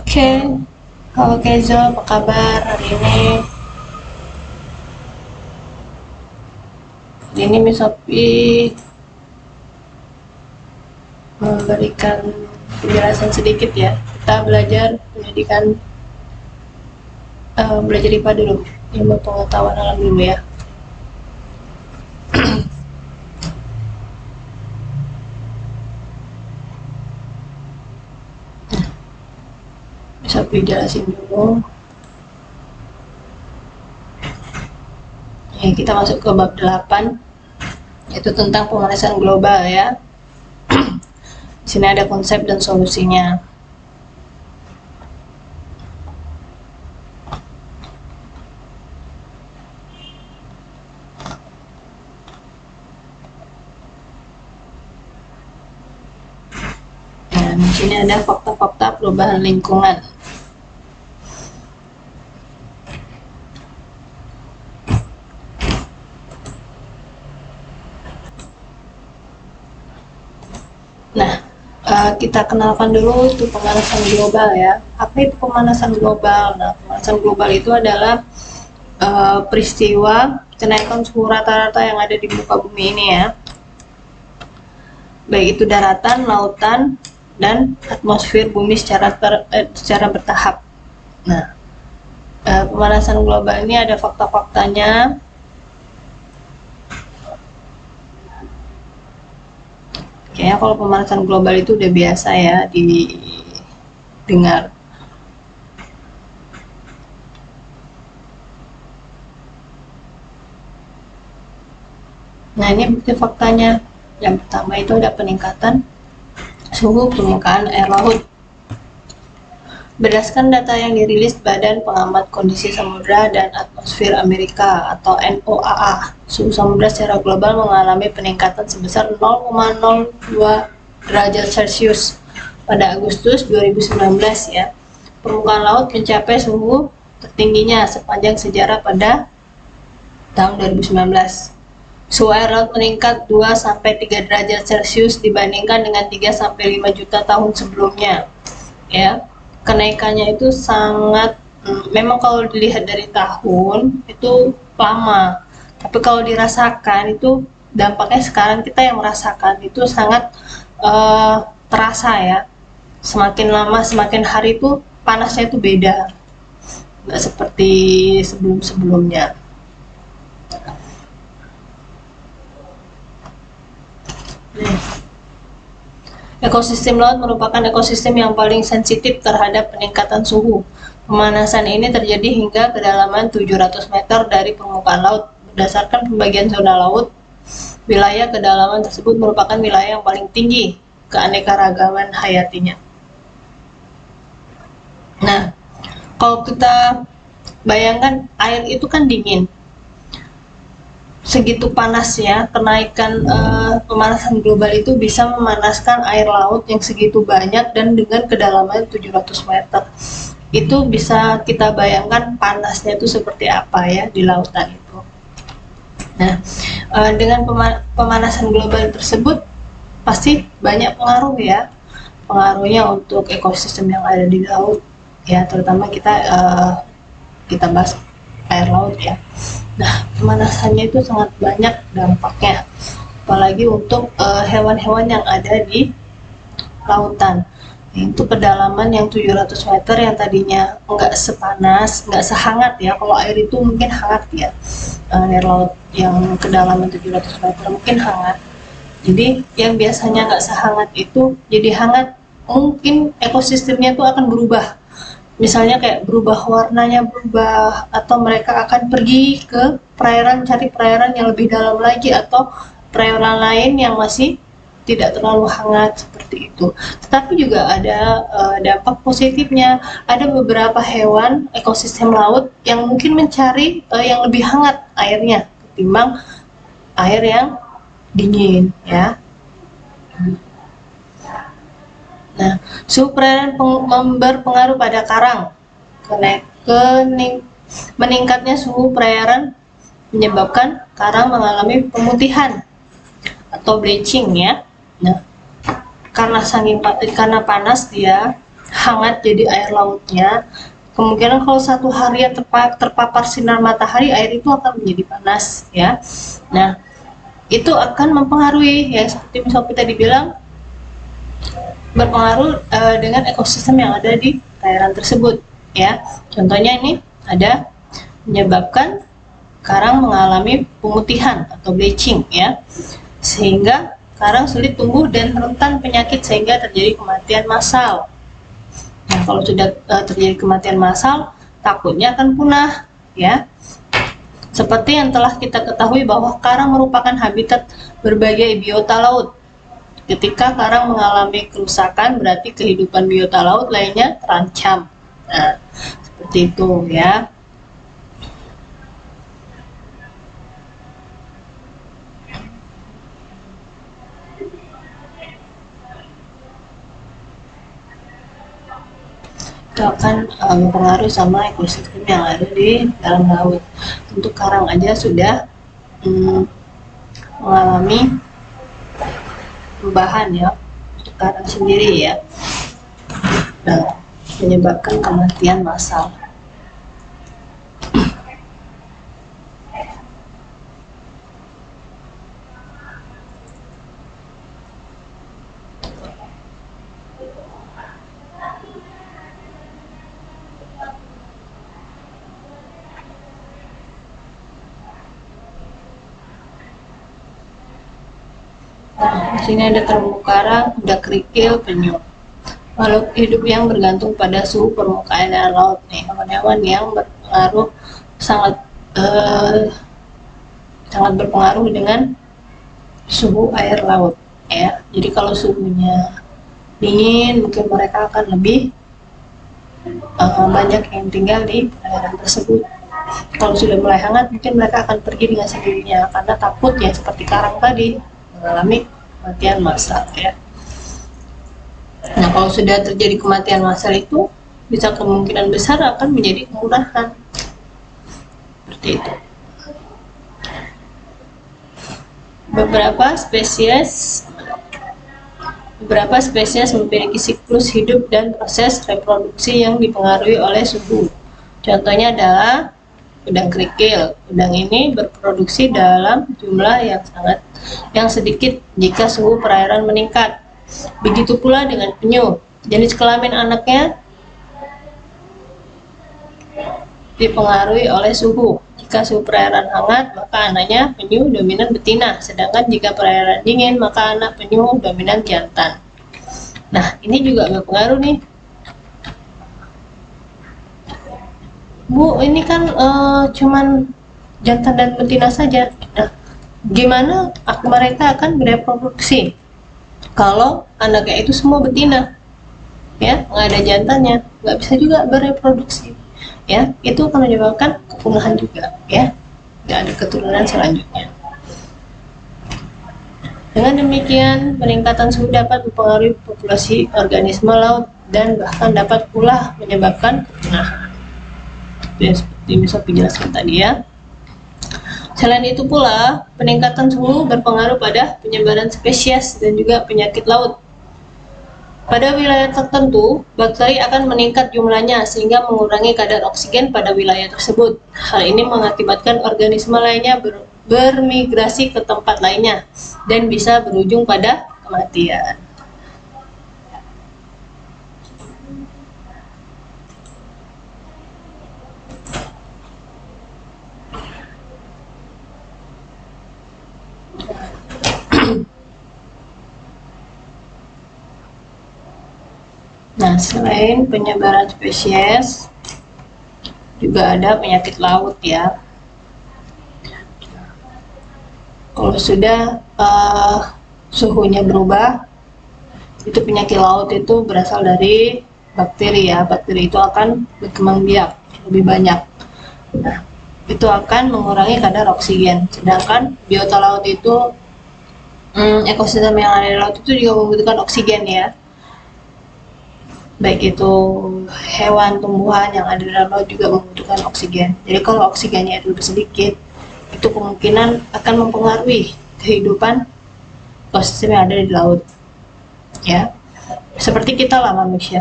Oke, halo Kenzo, apa kabar hari ini? Hari ini Miss Sophie memberikan penjelasan sedikit ya. Kita belajar pendidikan, belajar IPA dulu, ilmu pengetahuan alam dulu ya. Miss Sophie jelasin dulu. Ya, kita masuk ke bab 8, yaitu tentang pemanasan global ya. Di sini ada konsep dan solusinya. Nah, di sini ada fakta-fakta perubahan lingkungan. Nah, kita kenalkan dulu itu pemanasan global ya. Apa itu pemanasan global? Nah, pemanasan global itu adalah peristiwa kenaikan suhu rata-rata yang ada di muka bumi ini ya. Baik itu daratan, lautan, dan atmosfer bumi secara bertahap. Nah, pemanasan global ini ada fakta-faktanya. Kayaknya kalau pemanasan global itu udah biasa ya didengar. Nah, ini bukti faktanya. Yang pertama itu ada peningkatan suhu permukaan air laut. Berdasarkan data yang dirilis Badan Pengamat Kondisi Samudra dan Atmosfer Amerika atau NOAA, suhu samudra secara global mengalami peningkatan sebesar 0,02 derajat Celcius pada Agustus 2019 ya. Permukaan laut mencapai suhu tertingginya sepanjang sejarah pada tahun 2019. Suhu air laut meningkat 2-3 derajat Celcius dibandingkan dengan 3-5 juta tahun sebelumnya. Ya. Kenaikannya itu sangat memang kalau dilihat dari tahun itu lama, tapi kalau dirasakan itu dampaknya sekarang kita yang merasakan itu sangat terasa ya. Semakin lama semakin hari itu panasnya itu beda, nggak seperti sebelum-sebelumnya. Ekosistem laut merupakan ekosistem yang paling sensitif terhadap peningkatan suhu. Pemanasan ini terjadi hingga kedalaman 700 meter dari permukaan laut. Berdasarkan pembagian zona laut, wilayah kedalaman tersebut merupakan wilayah yang paling tinggi keanekaragaman hayatinya. Nah, kalau kita bayangkan air itu kan dingin. Segitu panasnya, kenaikan pemanasan global itu bisa memanaskan air laut yang segitu banyak dan dengan kedalaman 700 meter. Itu bisa kita bayangkan panasnya itu seperti apa ya di lautan itu. Nah, dengan pemanasan global tersebut pasti banyak pengaruh ya. Pengaruhnya untuk ekosistem yang ada di laut ya, terutama kita bahas air laut ya. Nah, pemanasannya itu sangat banyak dampaknya, apalagi untuk hewan-hewan yang ada di lautan. Itu kedalaman yang 700 meter yang tadinya nggak sepanas, nggak sehangat ya. Kalau air itu mungkin hangat ya, air laut yang kedalaman 700 meter mungkin hangat. Jadi yang biasanya nggak sehangat itu jadi hangat, mungkin ekosistemnya itu akan berubah. Misalnya kayak berubah warnanya berubah, atau mereka akan pergi ke perairan, cari perairan yang lebih dalam lagi, atau perairan lain yang masih tidak terlalu hangat seperti itu. Tetapi juga ada dampak positifnya. Ada beberapa hewan ekosistem laut yang mungkin mencari yang lebih hangat airnya ketimbang air yang dingin ya. Nah, suhu perairan berpengaruh pada karang. Meningkatnya suhu perairan menyebabkan karang mengalami pemutihan atau bleaching ya. Nah, karena panas dia, hangat jadi air lautnya, kemungkinan kalau satu hari terpapar sinar matahari, air itu akan menjadi panas ya. Nah, itu akan mempengaruhi ya, seperti misal kita dibilang berpengaruh dengan ekosistem yang ada di perairan tersebut ya. Contohnya ini ada menyebabkan karang mengalami pemutihan atau bleaching ya, sehingga karang sulit tumbuh dan rentan penyakit sehingga terjadi kematian massal. Nah, kalau sudah terjadi kematian massal, takutnya akan punah ya. Seperti yang telah kita ketahui bahwa karang merupakan habitat berbagai biota laut. Ketika karang mengalami kerusakan, berarti kehidupan biota laut lainnya terancam. Nah, seperti itu ya. Itu akan berpengaruh sama ekosistem yang ada di dalam laut. Untuk karang aja sudah mengalami perubahan ya, untuk karang sendiri ya, nah, menyebabkan kematian massal. Nah, di sini ada terumbu karang, udah kerikil, penyu. Makhluk hidup yang bergantung pada suhu permukaan air laut nih, hewan-hewan yang berpengaruh sangat berpengaruh dengan suhu air laut ya. Jadi kalau suhunya dingin, mungkin mereka akan lebih banyak yang tinggal di perairan tersebut. Kalau sudah mulai hangat, mungkin mereka akan pergi dengan sendirinya karena takut ya, seperti karang tadi mengalami kematian massal ya. Nah, kalau sudah terjadi kematian massal itu bisa kemungkinan besar akan menjadi kemudahan. Seperti itu. Beberapa spesies memiliki siklus hidup dan proses reproduksi yang dipengaruhi oleh suhu. Contohnya adalah udang kerikil. Udang ini berproduksi dalam jumlah yang sedikit jika suhu perairan meningkat. Begitu pula dengan penyu. Jenis kelamin anaknya dipengaruhi oleh suhu. Jika suhu perairan hangat, maka anaknya penyu dominan betina. Sedangkan jika perairan dingin, maka anak penyu dominan jantan. Nah, ini juga berpengaruh nih. Bu, ini kan cuman jantan dan betina saja. Nah, gimana mereka akan bereproduksi kalau anaknya itu semua betina? Ya, nggak ada jantannya, nggak bisa juga bereproduksi. Ya, itu akan menyebabkan kepunahan juga. Ya, nggak ada keturunan selanjutnya. Dengan demikian, peningkatan suhu dapat mempengaruhi populasi organisme laut dan bahkan dapat pula menyebabkan kepunahan. Ya, seperti bisa dijelaskan tadi ya. Selain itu pula, peningkatan suhu berpengaruh pada penyebaran spesies dan juga penyakit laut. Pada wilayah tertentu, bakteri akan meningkat jumlahnya sehingga mengurangi kadar oksigen pada wilayah tersebut. Hal ini mengakibatkan organisme lainnya bermigrasi ke tempat lainnya dan bisa berujung pada kematian. Nah, selain penyebaran spesies, juga ada penyakit laut ya. Kalau sudah suhunya berubah, itu penyakit laut itu berasal dari bakteri ya. Bakteri itu akan berkembang biak lebih banyak. Nah, itu akan mengurangi kadar oksigen. Sedangkan biota laut itu, ekosistem yang ada di laut itu juga membutuhkan oksigen ya. Baik itu hewan, tumbuhan yang ada di dalam laut juga membutuhkan oksigen. Jadi kalau oksigennya itu lebih sedikit, itu kemungkinan akan mempengaruhi kehidupan ekosistem yang ada di laut. Ya, seperti kita lah manusia.